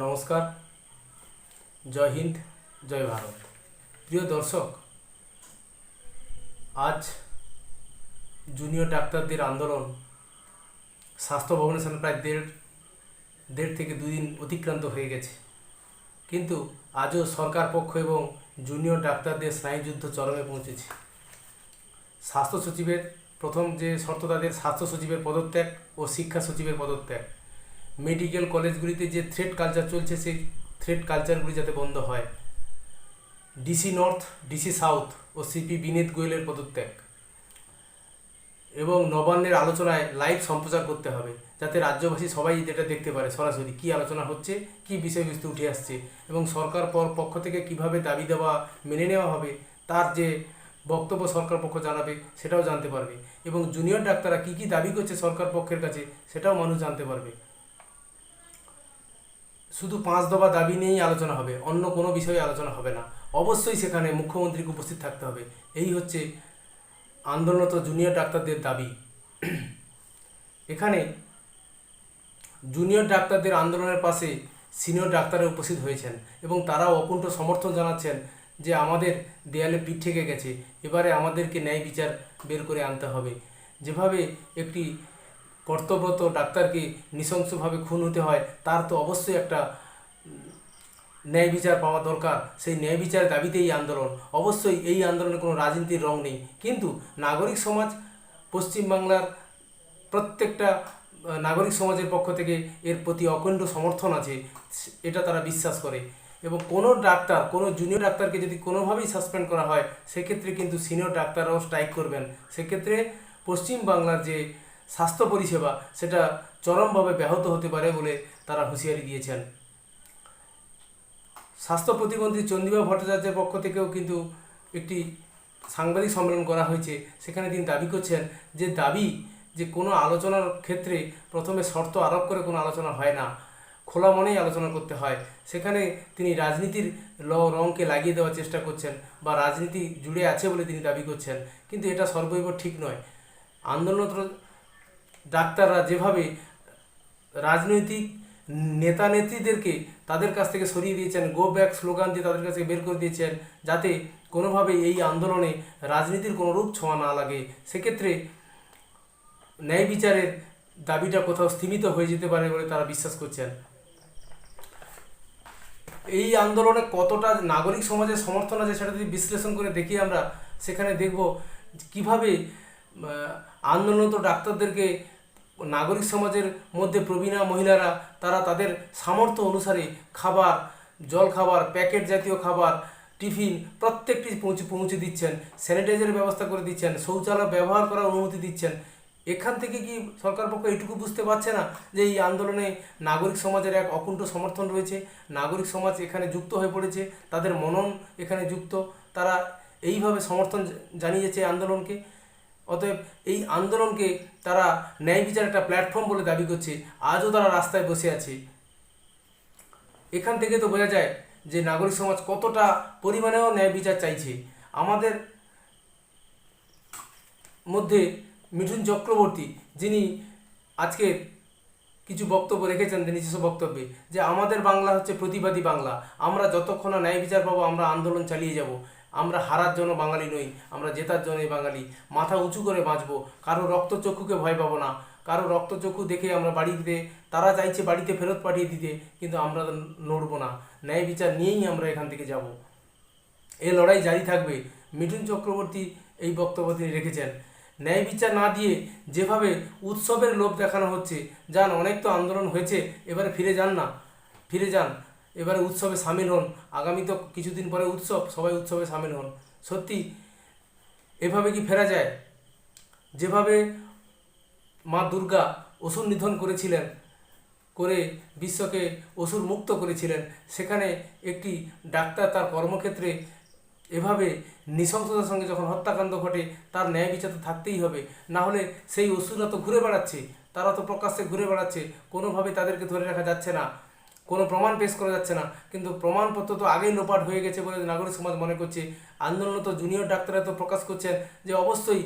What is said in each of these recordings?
নমস্কার, জয় হিন্দ, জয় ভারত। প্রিয় দর্শক, আজ জুনিয়র ডাক্তারদের আন্দোলন স্বাস্থ্য ভবনের সামনে প্রায় দেড় থেকে 2 দিন অতিক্রান্ত হয়ে গেছে, কিন্তু আজও সরকার পক্ষ এবং জুনিয়র ডাক্তারদের স্নায়ুযুদ্ধ চরমে পৌঁছেছে। স্বাস্থ্য সচিবের প্রথম যে শর্ত, তাদের স্বাস্থ্য সচিবের পদত্যাগ ও শিক্ষা সচিবের পদত্যাগ। মেডিকেল কলেজগুলিতে যে থ্রেড কালচার চলছে, সেই থ্রেড কালচারগুলি যাতে বন্ধ হয়। ডিসি নর্থ, ডিসি সাউথ ও সিপি বিনীত গোয়েলের পদত্যাগ এবং নবান্নের আলোচনায় লাইভ সম্প্রচার করতে হবে, যাতে রাজ্যবাসী সবাই যেটা দেখতে পারে সরাসরি কী আলোচনা হচ্ছে, কী বিষয়বস্তু উঠে আসছে এবং সরকার পক্ষ থেকে কিভাবে দাবি দেওয়া মেনে নেওয়া হবে, তার যে বক্তব্য সরকার পক্ষ জানাবে সেটাও জানতে পারবে এবং জুনিয়র ডাক্তাররা কী কী দাবি করছে সরকার পক্ষের কাছে সেটাও মানুষ জানতে পারবে। শুধু 5 দফা দাবি নিয়েই আলোচনা হবে, অন্য কোনো বিষয়ে আলোচনা হবে না। অবশ্যই সেখানে মুখ্যমন্ত্রীকে উপস্থিত থাকতে হবে। এই হচ্ছে আন্দোলনরত জুনিয়র ডাক্তারদের দাবি। এখানে জুনিয়র ডাক্তারদের আন্দোলনের পাশে সিনিয়র ডাক্তাররা উপস্থিত হয়েছেন এবং তারাও অকুণ্ঠ সমর্থন জানাচ্ছেন যে আমাদের দেয়ালে পিঠ থেকে গেছে, এবারে আমাদেরকে ন্যায় বিচার বের করে আনতে হবে। যেভাবে একটি কর্তব্যরত ডাক্তারকে নৃশংসভাবে খুন হতে হয়, তার তো অবশ্যই একটা ন্যায় বিচার পাওয়া দরকার। সেই ন্যায় বিচারের দাবিতে এই আন্দোলন। অবশ্যই এই আন্দোলনে কোনো রাজনীতির রং নেই, কিন্তু নাগরিক সমাজ, পশ্চিমবাংলার প্রত্যেকটা নাগরিক সমাজের পক্ষ থেকে এর প্রতি অখণ্ড সমর্থন আছে, এটা তারা বিশ্বাস করে। এবং কোনো ডাক্তার, কোনো জুনিয়র ডাক্তারকে যদি কোনোভাবেই সাসপেন্ড করা হয়, সেক্ষেত্রে কিন্তু সিনিয়র ডাক্তাররাও স্ট্রাইক করবেন। সেক্ষেত্রে পশ্চিমবাংলার যে স্বাস্থ্য পরিষেবা, সেটা চরমভাবে ব্যাহত হতে পারে বলে তারা হুঁশিয়ারি দিয়েছেন। স্বাস্থ্য প্রতিমন্ত্রী চন্দ্রিমা ভট্টাচার্যের পক্ষ থেকেও কিন্তু একটি সাংবাদিক সম্মেলন করা হয়েছে। সেখানে তিনি দাবি করছেন যে কোনো আলোচনার ক্ষেত্রে প্রথমে শর্ত আরোপ করে কোনো আলোচনা হয় না, খোলা মনেই আলোচনা করতে হয়। সেখানে তিনি রাজনীতির রঙকে লাগিয়ে দেওয়ার চেষ্টা করছেন বা রাজনীতি জুড়ে আছে বলে তিনি দাবি করছেন, কিন্তু এটা সর্বৈব ঠিক নয়। আন্দোলনরত ডাক্তাররা যেভাবে রাজনৈতিক নেতা নেত্রীদেরকে তাদের কাছ থেকে সরিয়ে দিয়েছেন, গো ব্যাক স্লোগান দিয়ে তাদের কাছে বের করে দিয়েছেন, যাতে কোনোভাবে এই আন্দোলনে রাজনীতির কোনো রূপ ছোঁয়া না লাগে, সেক্ষেত্রে ন্যায় বিচারের দাবিটা কোথাও স্থিমিত হয়ে যেতে পারে বলে তারা বিশ্বাস করছেন। এই আন্দোলনে কতটা নাগরিক সমাজের সমর্থন আছে সেটা যদি বিশ্লেষণ করে দেখি আমরা, সেখানে দেখব কিভাবে আন্দোলনরত ডাক্তারদেরকে নাগরিক সমাজের মধ্যে প্রবীণা মহিলারা তারা তাদের সামর্থ্য অনুসারে খাবার, জলখাবার, প্যাকেট জাতীয় খাবার, টিফিন প্রত্যেকটি পৌঁছে দিচ্ছেন, স্যানিটাইজারের ব্যবস্থা করে দিচ্ছেন, শৌচালয় ব্যবহার করার অনুমতি দিচ্ছেন। এখান থেকে কি সরকার পক্ষ এইটুকু বুঝতে পারছে না যে এই আন্দোলনে নাগরিক সমাজের এক অকুণ্ঠ সমর্থন রয়েছে, নাগরিক সমাজ এখানে যুক্ত হয়ে পড়েছে, তাদের মনন এখানে যুক্ত, তারা এইভাবে সমর্থন জানিয়েছে আন্দোলনকে। অতএব এই আন্দোলনকে তারা ন্যায় বিচার একটা প্ল্যাটফর্ম বলে দাবি করছে, আজও তারা রাস্তায় বসে আছে। এখান থেকে তো বোঝা যায় যে নাগরিক সমাজ কতটা পরিমাণেও ন্যায় বিচার চাইছে। আমাদের মধ্যে মিঠুন চক্রবর্তী, যিনি আজকে কিছু বক্তব্য রেখেছেন নিজস্ব বক্তব্যে, যে আমাদের বাংলা হচ্ছে প্রতিবাদী বাংলা, আমরা যতক্ষণ না ন্যায় বিচার পাবো আমরা আন্দোলন চালিয়ে যাব, আমরা হারার জন্য বাঙালি নই, আমরা জেতার জন্যই বাঙালি, মাথা উঁচু করে বাঁচবো, কারো রক্তচক্ষুকে ভয় পাবো না, কারো রক্তচক্ষু দেখে আমরা বাড়িতে, তারা চাইছে বাড়িতে ফেরত পাঠিয়ে দিতে, কিন্তু আমরা নড়বো না, ন্যায় বিচার নিয়েই আমরা এখান থেকে যাব, এ লড়াই জারি থাকবে। মিঠুন চক্রবর্তী এই বক্তব্য তিনি রেখেছেন। ন্যায় বিচার না দিয়ে যেভাবে উৎসবের লোভ দেখানো হচ্ছে, যান অনেক তো আন্দোলন হয়েছে, এবারে ফিরে যান, এবারে উৎসবে সামিল হন, আগামী তো কিছুদিন পরে উৎসব, সবাই উৎসবে সামিল হন। সত্যি এভাবে কি ফেরা যায়? যেভাবে মা দুর্গা অসুর নিধন করেছিলেন, করে বিশ্বকে অসুর মুক্ত করেছিলেন, সেখানে একটি ডাক্তার তার কর্মক্ষেত্রে এভাবে নৃশংসতার সঙ্গে যখন হত্যাকাণ্ড ঘটে, তার ন্যায় বিচার তো থাকতেই হবে, না হলে সেই অসুররা তো ঘুরে বেড়াচ্ছে, তারা তো প্রকাশ্যে ঘুরে বেড়াচ্ছে, কোনোভাবে তাদেরকে ধরে রাখা যাচ্ছে না, কোনো প্রমাণ পেশ করা যাচ্ছে না, কিন্তু প্রমাণপত্র তো আগেই লোপাট হয়ে গেছে বলে নাগরিক সমাজ মনে করছে। আন্দোলনরত জুনিয়র ডাক্তাররা তো প্রকাশ করছেন যে অবশ্যই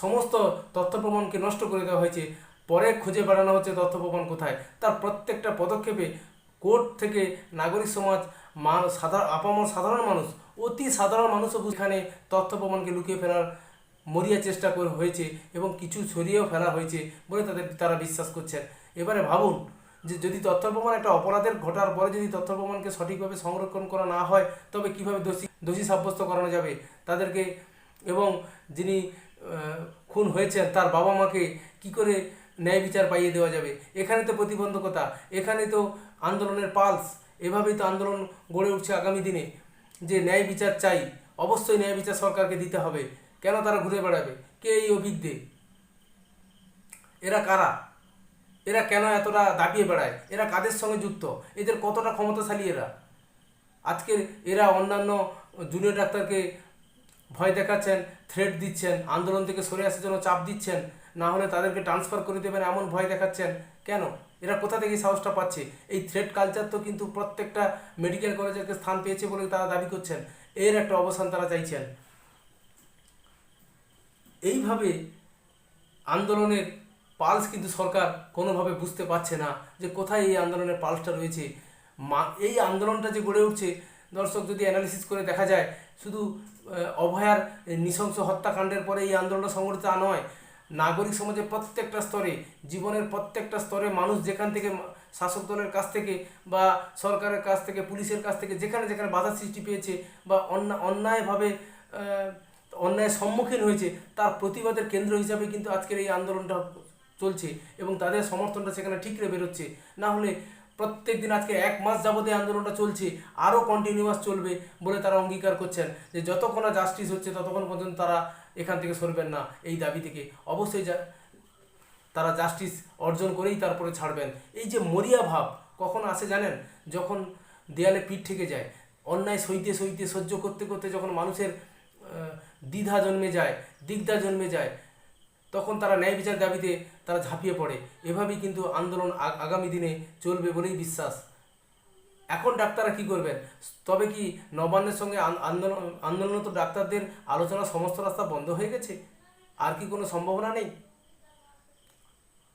সমস্ত তথ্য প্রমাণকে নষ্ট করে দেওয়া হয়েছে, পরে খুঁজে বেড়ানো হচ্ছে তথ্য প্রমাণ কোথায়। তার প্রত্যেকটা পদক্ষেপে কোর্ট থেকে নাগরিক সমাজ আপামর সাধারণ মানুষ, অতি সাধারণ মানুষও এখানে তথ্য প্রমাণকে লুকিয়ে ফেলার মরিয়া চেষ্টা করে হয়েছে এবং কিছু ছড়িয়েও ফেলা হয়েছে বলে তারা বিশ্বাস করছেন। এবারে ভাবুন যে যদি তথ্য প্রমাণ একটা অপরাধের ঘটার পরে যদি তথ্য প্রমাণকে সঠিকভাবে সংরক্ষণ করা না হয়, তবে কিভাবে দোষী সাব্যস্ত করানো যাবে তাদেরকে, এবং যিনি খুন হয়েছেন তার বাবা মাকে কি করে ন্যায় বিচার পাইয়ে দেওয়া যাবে? এখানে তো প্রতিবন্ধকতা, এখানে তো আন্দোলনের পালস। এভাবেই তো আন্দোলন গড়ে উঠছে আগামী দিনে, যে ন্যায় বিচার চাই, অবশ্যই ন্যায় বিচার সরকারকে দিতে হবে। কেন তারা ঘুরে বেড়াবে? কে এই অভিজ্ঞে? এরা কারা? এরা কেন এতটা দাপিয়ে বেড়ায়? এরা কাদের সঙ্গে যুক্ত? এদের কতটা ক্ষমতাশালী এরা? আজকের এরা অন্যান্য জুনিয়র ডাক্তারকে ভয় দেখাচ্ছেন, থ্রেট দিচ্ছেন, আন্দোলন থেকে সরে আসার জন্য চাপ দিচ্ছেন, না হলে তাদেরকে ট্রান্সফার করে দেবেন এমন ভয় দেখাচ্ছেন। কেন? এরা কোথা থেকে সাহসটা পাচ্ছে? এই থ্রেট কালচার তো কিন্তু প্রত্যেকটা মেডিকেল কলেজের স্থান পেয়েছে বলে তারা দাবি করছেন। এর একটা অবসান তারা চাইছেন। এইভাবে আন্দোলনের পালস কিন্তু সরকার কোনোভাবে বুঝতে পারছে না যে কোথায় এই আন্দোলনের পালসটা রয়েছে। এই আন্দোলনটা যে গড়ে উঠছে, দর্শক যদি অ্যানালিসিস করে দেখা যায়, শুধু অভয়ার নৃশংস হত্যাকাণ্ডের পরে এই আন্দোলনটা সংগঠিত নয়, নাগরিক সমাজের প্রত্যেকটা স্তরে, জীবনের প্রত্যেকটা স্তরে মানুষ যেখান থেকে শাসক দলের কাছ থেকে বা সরকারের কাছ থেকে, পুলিশের কাছ থেকে যেখানে যেখানে বাধা সৃষ্টি পেয়েছে বা অন্যায়ভাবে অন্যায়ের সম্মুখীন হয়েছে, তার প্রতিবাদের কেন্দ্র হিসাবে কিন্তু আজকের এই আন্দোলনটা চলছে এবং তাদের সমর্থনটা সেখানে ঠিকরে বেরোচ্ছে। না হলে প্রত্যেক দিন, আজকে 1 মাস যাবত এই আন্দোলনটা চলছে, আরও কন্টিনিউয়াস চলবে বলে তারা অঙ্গীকার করছেন যে যতক্ষণ না জাস্টিস হচ্ছে ততক্ষণ পর্যন্ত তারা এখান থেকে সরবেন না। এই দাবি থেকে অবশ্যই তারা জাস্টিস অর্জন করেই তারপরে ছাড়বেন। এই যে মরিয়া ভাব কখন আসে জানেন? যখন দেয়ালে পিঠ থেকে যায়, অন্যায় সইতে সইতে, সহ্য করতে করতে যখন মানুষের দ্বিধা জন্মে যায়, দিগদা জন্মে যায়, তখন তারা ন্যায় বিচার দাবিতে তারা ঝাঁপিয়ে পড়ে। এভাবেই কিন্তু আন্দোলন আগামী দিনে চলবে বলেই বিশ্বাস। এখন ডাক্তাররা কি করবেন? তবে কি নবান্নের সঙ্গে আন্দোলনরত ডাক্তারদের আলোচনার সমস্ত রাস্তা বন্ধ হয়ে গেছে? আর কি কোনো সম্ভাবনা নেই?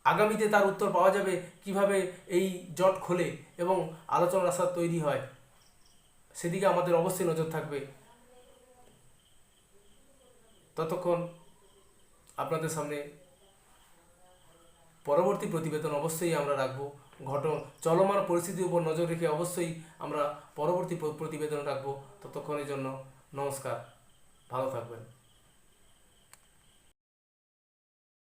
আগামীতে তার উত্তর পাওয়া যাবে কিভাবে এই জট খোলে এবং আলোচনার রাস্তা তৈরি হয়, সেদিকে আমাদের অবশ্যই নজর থাকবে। ততক্ষণ আপনাদের সামনে পরবর্তী প্রতিবেদন অবশ্যই আমরা রাখবো। চলমান পরিস্থিতির উপর নজর রেখে অবশ্যই আমরা পরবর্তী প্রতিবেদন রাখবো। ততক্ষণের জন্য নমস্কার, ভালো থাকবেন।